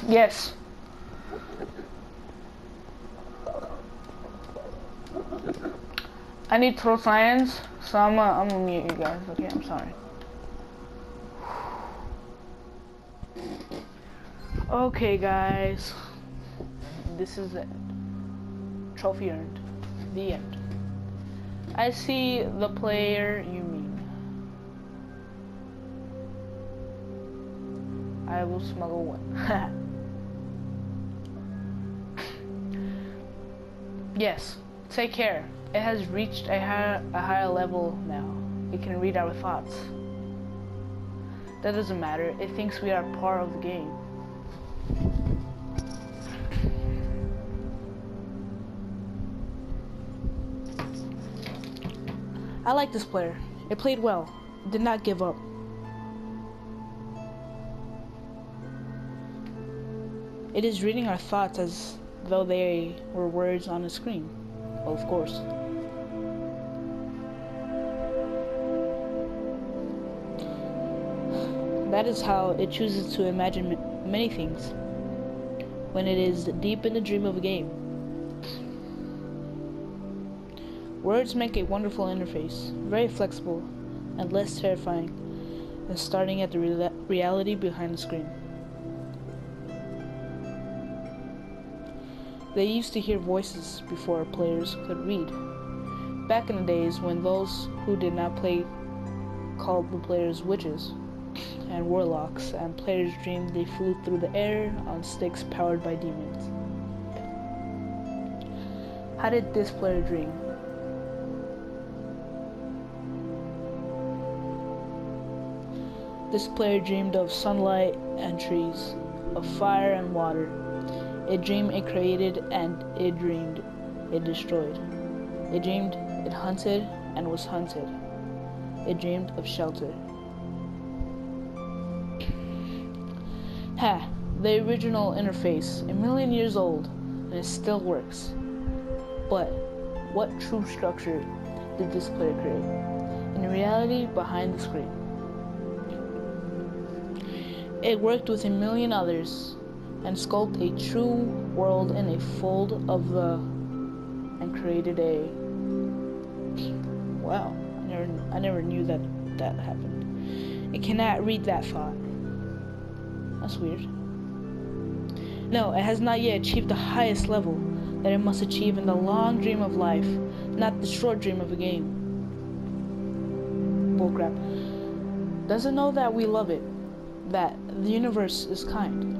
Yes. I need throw science, so I'm gonna mute you guys. Okay, I'm sorry. Okay, guys, this is it. Trophy earned. The end. I see the player you mean. I will smuggle one. Yes, take care. It has reached a higher level now. It can read our thoughts. That doesn't matter. It thinks we are part of the game. I like this player. It played well. It did not give up. It is reading our thoughts as though they were words on a screen. Well, of course. That is how it chooses to imagine many things when it is deep in the dream of a game. Words make a wonderful interface, very flexible and less terrifying than starting at the reality behind the screen. They used to hear voices before players could read. Back in the days when those who did not play called the players witches and warlocks, and players dreamed they flew through the air on sticks powered by demons. How did this player dream? This player dreamed of sunlight and trees, of fire and water. It dreamed it created, and it dreamed it destroyed. It dreamed it hunted and was hunted. It dreamed of shelter. Ha! The original interface, 1,000,000 years old, and it still works. But what true structure did this player create? In reality, behind the screen. It worked with 1,000,000 others and sculpted a true world in a fold of the and created a wow, I never knew that happened. It cannot read that thought. That's weird. No, it has not yet achieved the highest level that it must achieve in the long dream of life, not the short dream of a game. Bullcrap. Does it know that we love it? That the universe is kind?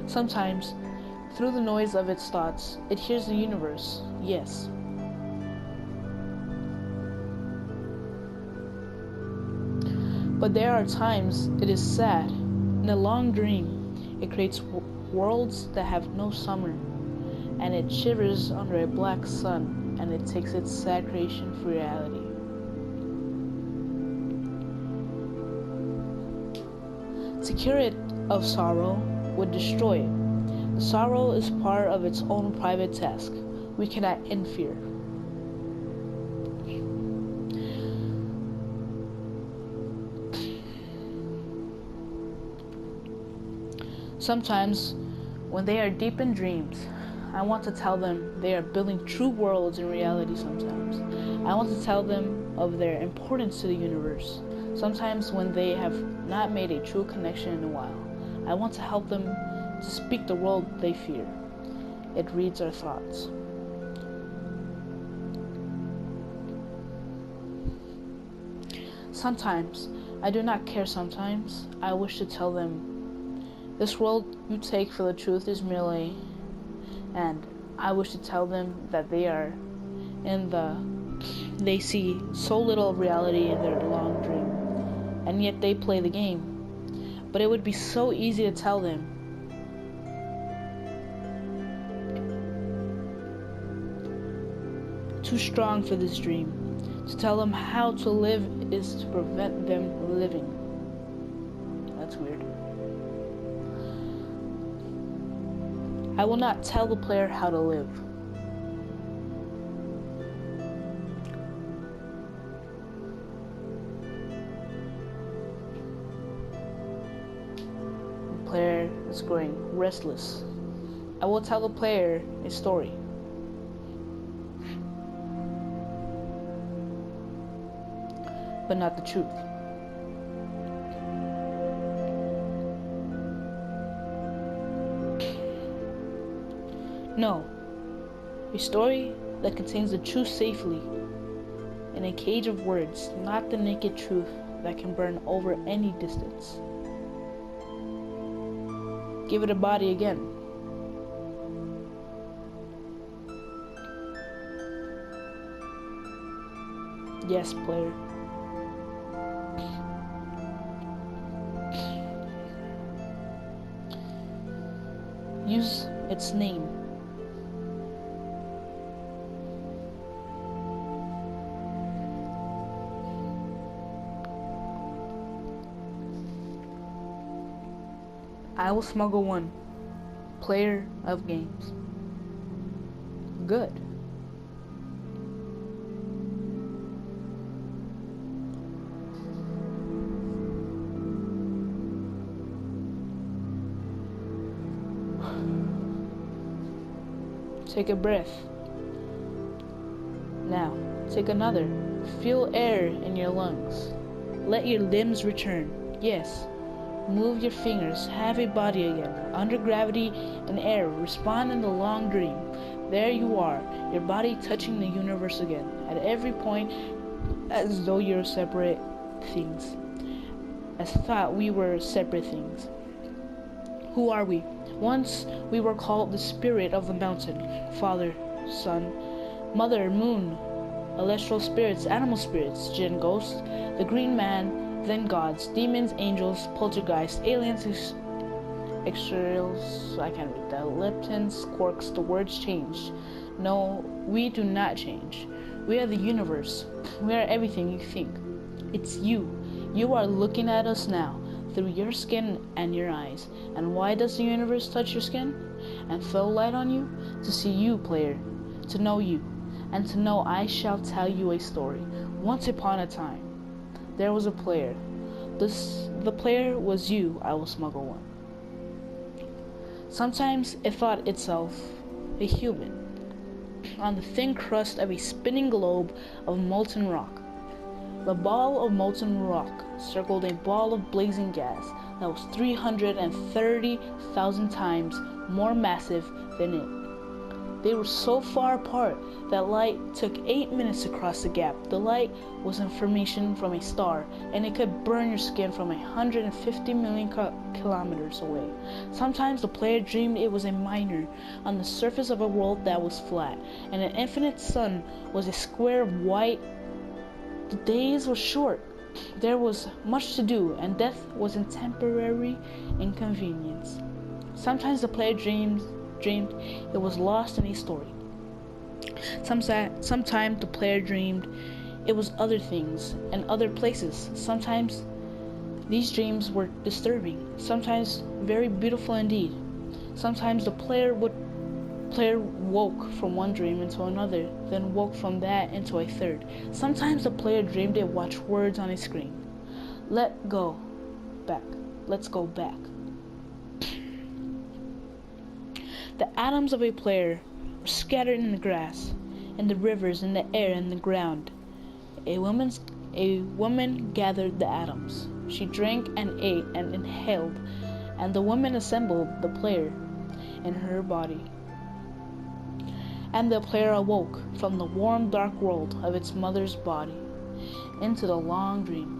Sometimes, through the noise of its thoughts, it hears the universe, yes. But there are times it is sad. In a long dream, it creates worlds that have no summer, and it shivers under a black sun, and it takes its sad creation for reality. To cure it of sorrow would destroy it. The sorrow is part of its own private task. We cannot interfere. Sometimes, when they are deep in dreams, I want to tell them they are building true worlds in reality sometimes. I want to tell them of their importance to the universe. Sometimes when they have not made a true connection in a while, I want to help them to speak the world they fear. It reads our thoughts. Sometimes, I do not care sometimes, I wish to tell them, this world you take for the truth is merely, and I wish to tell them that they see so little of reality in their long dream, and yet they play the game. But it would be so easy to tell them. Too strong for this dream. To tell them how to live is to prevent them living. That's weird. I will not tell the player how to live. player is growing restless. I will tell the player a story. But not the truth. No, a story that contains the truth safely in a cage of words, not the naked truth that can burn over any distance. Give it a body again. Yes, player. Use its name. I will smuggle one. Player of games. Good. Take a breath. Now, take another. Feel air in your lungs. Let your limbs return. Yes. Move your fingers. Have a body again. Under gravity and air. Respond in the long dream. There you are. Your body touching the universe again. At every point, as though you're separate things. As thought we were separate things. Who are we? Once we were called the spirit of the mountain, Father, Son, Mother, Moon, celestial spirits, animal spirits, jinn, ghosts, the green man, then gods, demons, angels, poltergeists, aliens, extraterrestrials, I can't read that, leptons, quarks, the words change. No, we do not change. We are the universe. We are everything you think. It's you. You are looking at us now. Through your skin and your eyes. And why does the universe touch your skin and throw light on you? To see you, player, to know you, and to know I shall tell you a story. Once upon a time, there was a player. The player was you. I will smuggle one. Sometimes it thought itself a human on the thin crust of a spinning globe of molten rock. The ball of molten rock circled a ball of blazing gas that was 330,000 times more massive than it. They were so far apart that light took 8 minutes to cross the gap. The light was information from a star, and it could burn your skin from 150 million kilometers away. Sometimes the player dreamed it was a miner on the surface of a world that was flat, and an infinite sun was a square of white. The days were short. There was much to do, and death was a temporary inconvenience. Sometimes the player dreamed it was lost in a story. Sometimes the player dreamed it was other things and other places. Sometimes these dreams were disturbing, sometimes very beautiful indeed. Sometimes the player woke from one dream into another, then woke from that into a third. Sometimes the player dreamed it watched words on a screen. Let's go back. The atoms of a player were scattered in the grass, in the rivers, in the air, in the ground. A woman gathered the atoms. She drank and ate and inhaled, and the woman assembled the player in her body. And the player awoke from the warm, dark world of its mother's body into the long dream.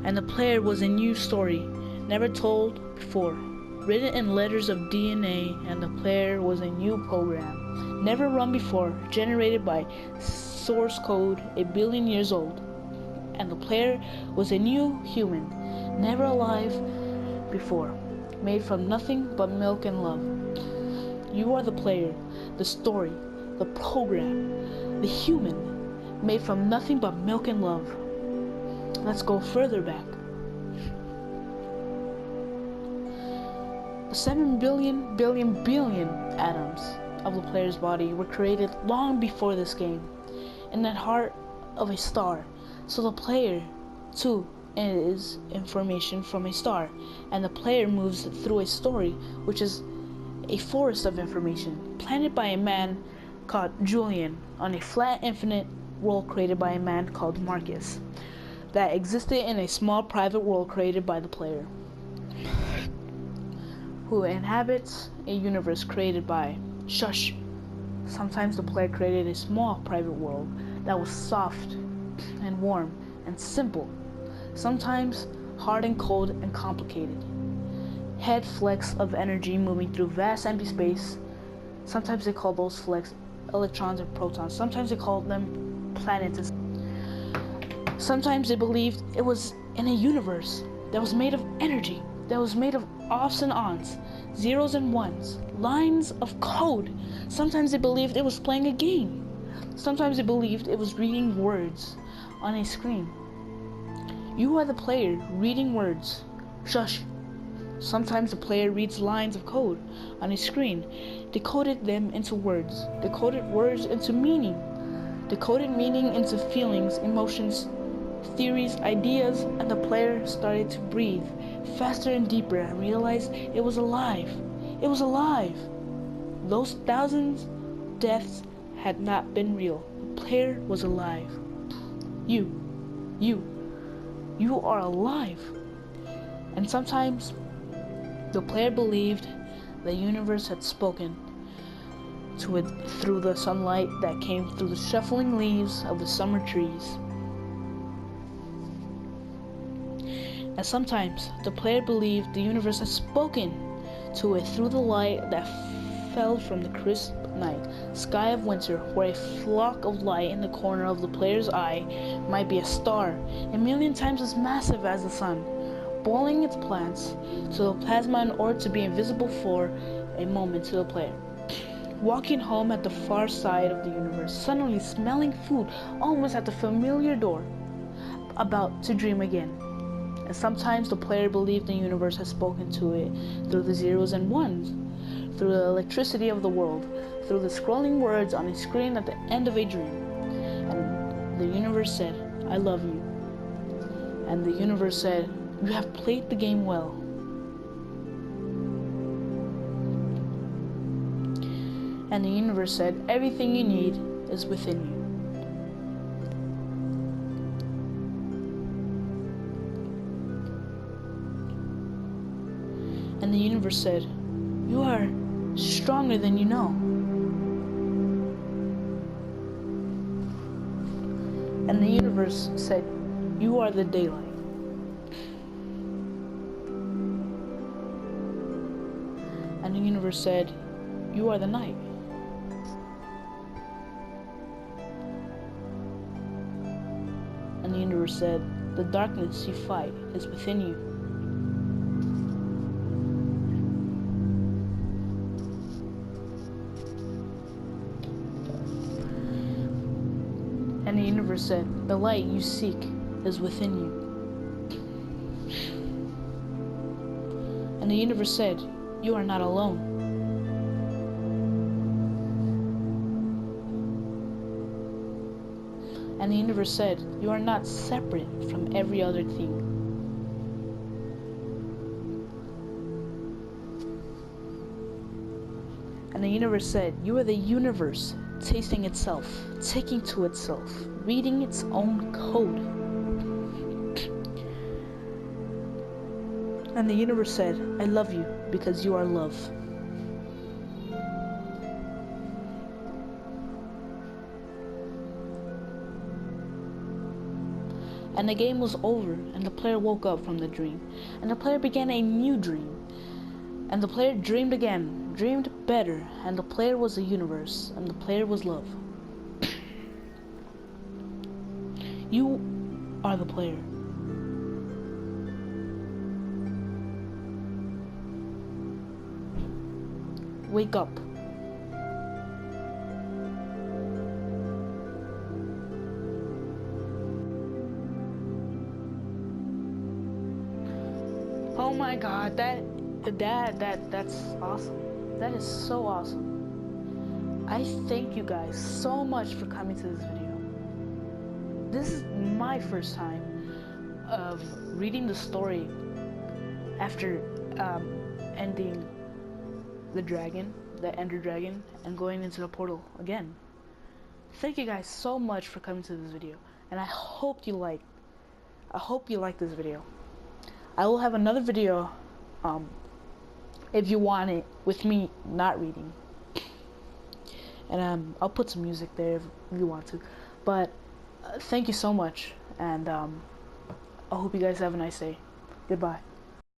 And the player was a new story, never told before, written in letters of DNA, and the player was a new program, never run before, generated by source code 1 billion years old. And the player was a new human, never alive before, made from nothing but milk and love. You are the player, the story, the program, the human, made from nothing but milk and love. Let's go further back. The 7 billion atoms of the player's body were created long before this game, in the heart of a star. So the player, too, is information from a star, and the player moves through a story, which is a forest of information, planted by a man called Julian, on a flat, infinite world created by a man called Marcus, that existed in a small private world created by the player, who inhabits a universe created by Shush. Sometimes the player created a small private world that was soft and warm and simple, sometimes hard and cold and complicated. Head flecks of energy moving through vast empty space. Sometimes they call those flecks electrons and protons. Sometimes they call them planets. Sometimes they believed it was in a universe that was made of energy, that was made of offs and ons, zeros and ones, lines of code. Sometimes they believed it was playing a game. Sometimes they believed it was reading words on a screen. You are the player reading words. Shush. Sometimes the player reads lines of code on a screen, decoded them into words, decoded words into meaning, decoded meaning into feelings, emotions, theories, ideas, and the player started to breathe faster and deeper and realized it was alive. It was alive. Those thousands deaths had not been real. The player was alive. You are alive. And sometimes the player believed the universe had spoken to it through the sunlight that came through the shuffling leaves of the summer trees. And sometimes the player believed the universe had spoken to it through the light that fell from the crisp night sky of winter, where a flock of light in the corner of the player's eye might be a star, a million times as massive as the sun, boiling its plants to the plasma in order to be invisible for a moment to the player. Walking home at the far side of the universe, suddenly smelling food almost at the familiar door, about to dream again. And sometimes the player believed the universe had spoken to it through the zeros and ones, through the electricity of the world, through the scrolling words on a screen at the end of a dream. And the universe said, "I love you." And the universe said, "You have played the game well." And the universe said, "Everything you need is within you." And the universe said, "You are stronger than you know." And the universe said, "You are the daylight." And the universe said, "You are the night." And the universe said, "The darkness you fight is within you." And the universe said, "The light you seek is within you." And the universe said, "You are not alone." And the universe said, "You are not separate from every other thing." And the universe said, "You are the universe, tasting itself, taking to itself, reading its own code." And the universe said, "I love you because you are love." And the game was over, and the player woke up from the dream, and the player began a new dream. And the player dreamed again, dreamed better, and the player was the universe, and the player was love. You are the player. Wake up. Oh my God, that's awesome. That is so awesome. I thank you guys so much for coming to this video. This is my first time of reading the story after ending the Ender Dragon, and going into the portal again. Thank you guys so much for coming to this video, and I hope you like this video. I will have another video if you want it, with me not reading, and I'll put some music there if you want to. But thank you so much, and I hope you guys have a nice day. Goodbye.